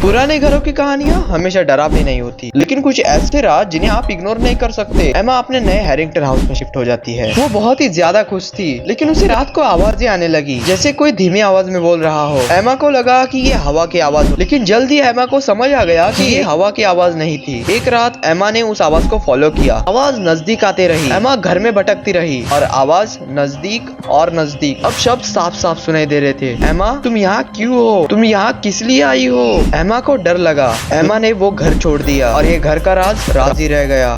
पुराने घरों की कहानियां हमेशा डरावनी नहीं होती, लेकिन कुछ ऐसे राज जिन्हें आप इग्नोर नहीं कर सकते। एमा अपने नए हैरिंगटन हाउस में शिफ्ट हो जाती है। वो बहुत ही ज्यादा खुश थी, लेकिन उसे रात को आवाजें आने लगी, जैसे कोई धीमी आवाज में बोल रहा हो। एमा को लगा कि ये हवा की आवाज हो, लेकिन जल्दी एमा को समझ आ गया कि ये हवा की आवाज नहीं थी। एक रात एमा ने उस आवाज को फॉलो किया। आवाज नजदीक आते रही। एमा घर में भटकती रही और आवाज नजदीक और नजदीक। अब शब्द साफ साफ सुनाई दे रहे थे। एमा, तुम यहाँ क्यों हो? तुम यहाँ किस लिए आई हो? एमा को डर लगा। एमा ने वो घर छोड़ दिया और ये घर का राज ही रह गया।